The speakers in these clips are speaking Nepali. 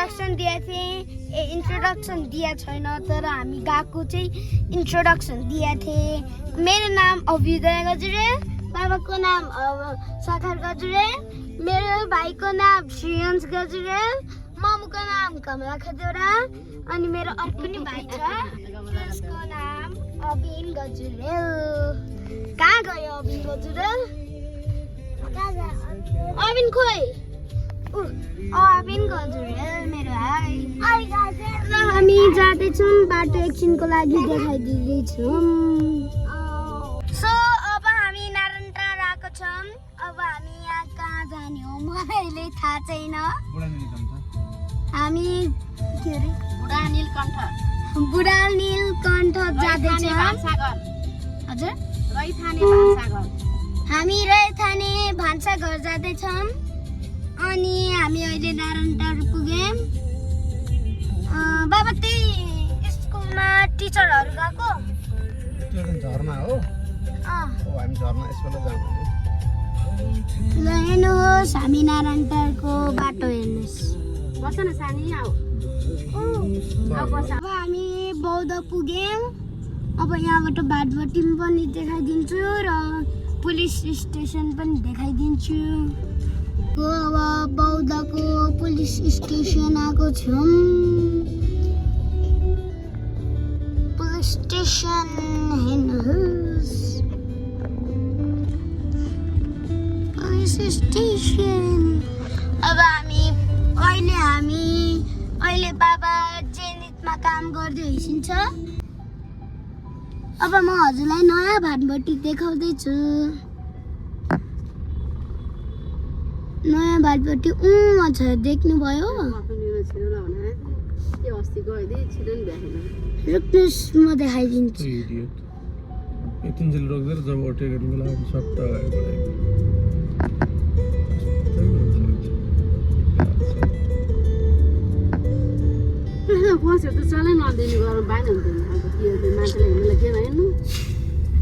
इन्ट्रोडक्सन दिएको थिएँ इन्ट्रोडक्सन दिएको छैन तर हामी गएको चाहिँ इन्ट्रोडक्सन दिएको थिएँ मेरो नाम अभ्युदय गजुरेल बाबाको नाम सखर गजुरेल मेरो भाइको नाम श्रेयन्स गजुरेल मामुको नाम कमला खजोरा अनि मेरो अर्को पनि भाइ छ त्यसको नाम अबिन गजुरेल कहाँ गयो अबिन गजुरेल अबिन खोइ अबिन गजुरेल मेरो भाइ र हामी जाँदैछौँ बाटो एकछिनको लागि देखाइदिँदैछौँ सो अब हामी नारायणटार आएको छौँ अब हामी यहाँ कहाँ जाने हो मलाई थाहा छैन हामी के अरे बुढा नीलकण्ठ जाँदैछौँ हजुर हामी रैथाने भान्साघर जाँदैछौँ अनि हामी अहिले नारायणटार पुग्यौँ बाबा त्यही स्कुलमा टिचरहरू गएको झर्ना हो हामी झर्ना यसबाट जाँदैछौँ ल हेर्नुहोस् हामी नारायणटारको बाटो हेर्नुहोस् बस न सानी आऊ अब हामी बौद्ध पुग्यौँ अब यहाँबाट भाटभट्टी पनि देखाइदिन्छु र पुलिस स्टेसन पनि देखाइदिन्छु अब बौद्धको पुलिस स्टेसन आएको छौँ पुलिस स्टेसन हेर्नुहोस् पुलिस स्टेसन अब अहिले बाबा जेनितमा काम गर्दै हिँड्छ अब म हजुरलाई नयाँ भाटभट्टी देखाउँदैछु नयाँ भाटभट्टी छ देख्नुभयो रुक्नुहोस् म देखाइदिन्छु जब टेकेको बेला सट्ट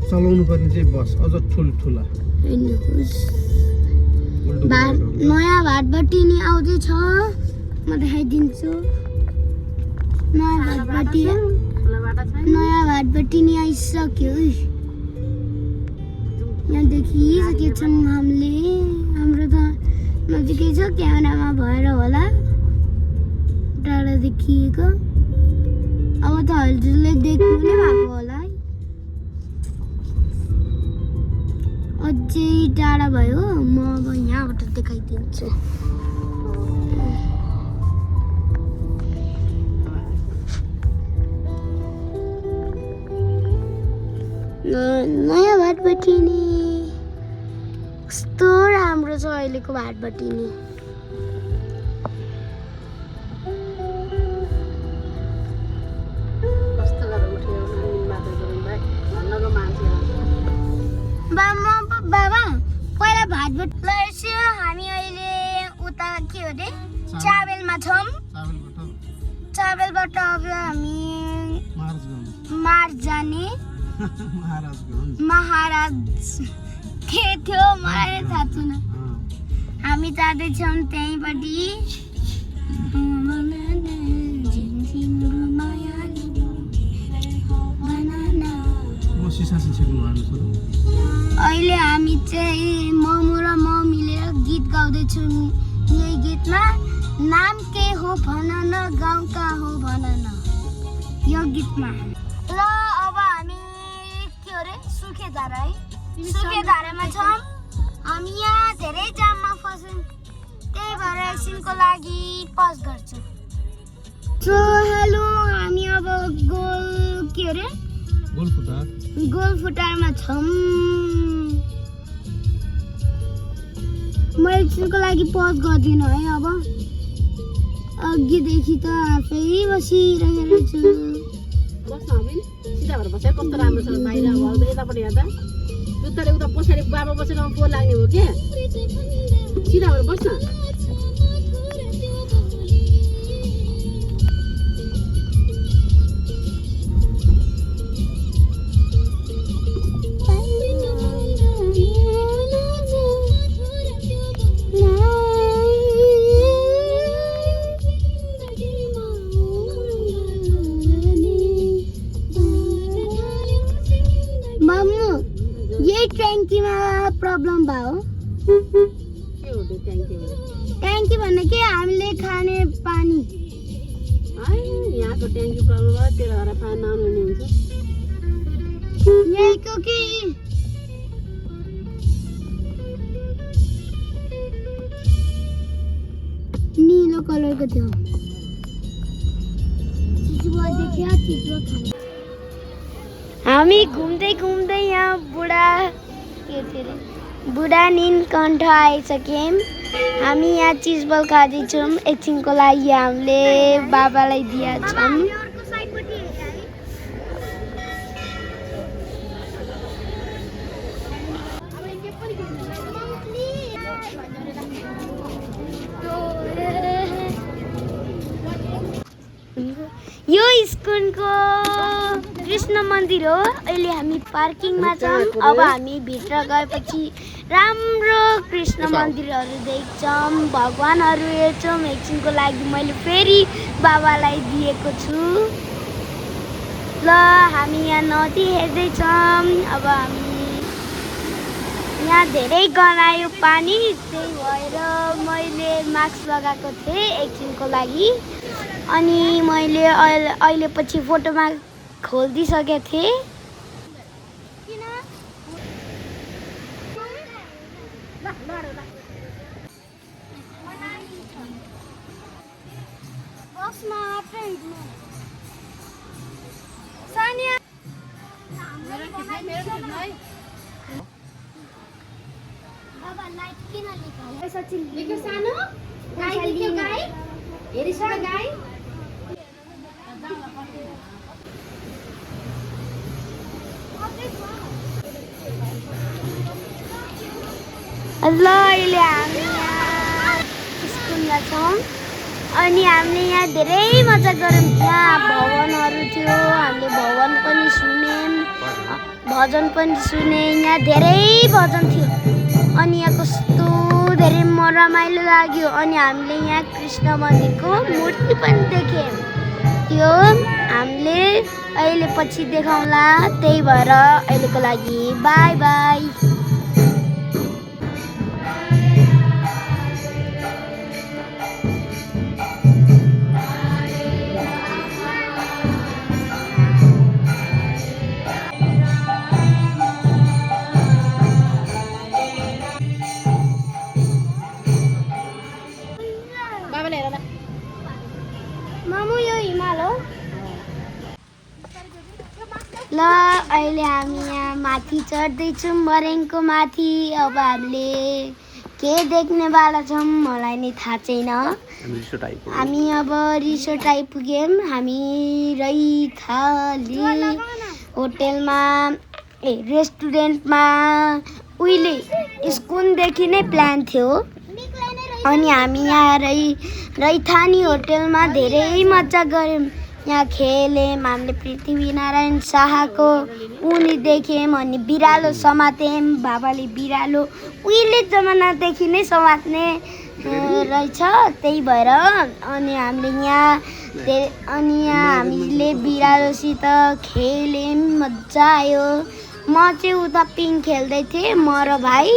चलाउनु पर्ने चाहिँ बस अझ ठुल्ठुला नयाँ भाटभट्टी नि आउँदैछ म देखाइदिन्छु नयाँ भाटभट्टी नि आइसक्यो यहाँ देखिसकेको छौँ हाम्रो त नजिकै छ क्यामेरामा भएर होला टाढा देखिएको अब त हजुरले देख्नु नै भएको होला है अझै टाढा भयो म अब यहाँबाट देखाइदिन्छु नयाँ भाटभट्टी नि कस्तो राम्रो छ अहिलेको भाटभट्टी नि बाबा पहिला भाटभट्टी हामी अहिले उता के हो अरे चाबेलमा छौँ चाबेलबाट अब हामी मार्च जाने महाराज के थियो मलाई थाहा छैन हामी जाँदैछौँ त्यहीँपट्टि अहिले हामी चाहिँ ममु र म मिलेर गीत गाउँदैछौँ यही गीतमा नाम के हो भन न गाउँ कहाँ हो भन न यो गीतमा ल अब हामी के अरे सुखेधारा है सुखेधारामा छौँ हामी यहाँ धेरै जाममा फस्यौँ त्यही भएर एकछिनको लागि पज गर्छौँ सो हेलो हामी अब के अरे गोलफुटारमा छौँ म एकछिनको लागि पज गर्दिनँ है अब अघिदेखि त आफै बसिरहेको छु बस्न हामी सिधा भएर बसेर कस्तो राम्रो छ बाहिर अब यतापट्टि हेर्दा जुत्ताले उता पछाडि बाबा बसेर पोहोर लाग्ने हो के सिधा भएर बस्न डब्बा हो के हो त्यो ट्याङ्की हो ट्याङ्की भन्ने के हामीले खाने पानी है यहाँको ट्याङ्की प्रब्लम भयो तेरो घर पानी नआउनु हुन्छ यहीँको कि नीलो कलरको थियो चिचुवा देख्यो चिचुवा खाने हामी घुम्दै घुम्दै यहाँ बुढा नीलकण्ठ आइसक्यौँ हामी यहाँ चिजबल खाँदैछौँ एकछिनको लागि हामीले बाबालाई दिएका छौँ यो स्कुलको कृष्ण मन्दिर हो अहिले हामी पार्किङमा छौँ अब हामी भित्र गएपछि राम्रो कृष्ण मन्दिरहरू देख्छौँ भगवानहरू हेर्छौँ एकछिनको लागि मैले फेरि बाबालाई दिएको छु ल हामी यहाँ नदी हेर्दैछौँ अब हामी यहाँ धेरै गनायो पानी त्यही भएर मैले मास्क लगाएको थिएँ एकछिनको लागि अनि मैले अहिले पछि फोटोमा खोलिदिइसकेको थिएँ सानो गाई हेरिसक्यो गाई ल अहिले हामी यहाँ स्कुलमा छौँ अनि हामीले यहाँ धेरै मजा गऱ्यौँ त्यहाँ भवनहरू थियो हामीले भवन पनि सुन्यौँ भजन पनि सुने यहाँ धेरै भजन थियो अनि यहाँ कस्तो धेरै रमाइलो लाग्यो अनि हामीले यहाँ कृष्ण मन्दिरको मूर्ति पनि देख्यौँ त्यो हामीले अहिले पछि देखाउँला त्यही भएर अहिलेको लागि बाई बाई मामु यो हिमाल हो ल अहिले हामी यहाँ माथि चढ्दैछौँ बरेङको माथि अब हामीले के देख्नेवाला छौँ मलाई नि थाहा छैन हामी अब रिसोर्ट आइपुग्यौँ हामी रैथाली होटेलमा रेस्टुरेन्टमा उहिले स्कुलदेखि नै प्लान थियो अनि हामी यहाँ रैथानी होटेलमा धेरै मजा गऱ्यौँ यहाँ खेल्यौँ हामीले पृथ्वीनारायण शाहको उनी देख्यौँ अनि बिरालो समात्यौँ बाबाले बिरालो उहिले जमानादेखि नै समात्ने रहेछ त्यही भएर अनि हामीले यहाँ हामीले बिरालोसित खेल्यौँ मजा आयो म चाहिँ उता पिङ खेल्दै थिएँ म र भाइ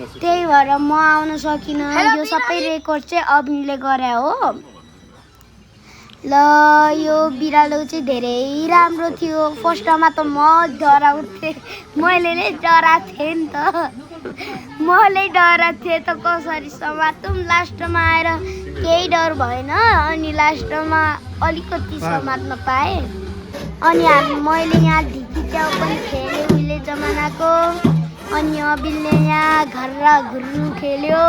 त्यही भएर म आउन सकिनँ यो सबै रेकर्ड चाहिँ अविनले गरे हो ल यो बिरालो चाहिँ धेरै राम्रो थियो फर्स्टमा त म डराउँथेँ मैले नै डराएको थिएँ नि त मैले डराएको थिएँ त कसरी समातौँ लास्टमा आएर केही डर भएन अनि लास्टमा अलिकति समात्न पाएँ अनि मैले यहाँ ढिकी च्याउ पनि खेलेँ उहिले जमानाको अनि अविनले यहाँ घर्रा घुर्रु खेल्यो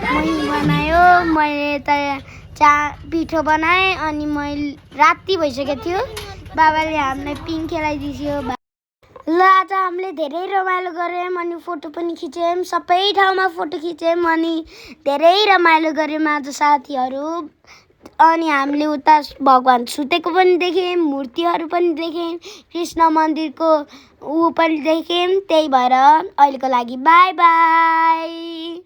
मैले बनायो मैले त पिठो बनाएँ अनि मैले राति भइसकेको थियो बाबाले हामीलाई पिङ खेलाइदियो ल आज हामीले धेरै रमाइलो गऱ्यौँ अनि फोटो पनि खिच्यौँ सबै ठाउँमा फोटो खिच्यौँ अनि धेरै रमाइलो गऱ्यौँ आज साथीहरू अनि हामीले उता भगवान सुतेको पनि देख्यौँ मूर्तिहरू पनि देख्यौँ कृष्ण मन्दिरको ऊ पनि देख्यौँ त्यही भएर अहिलेको लागि बाई बाई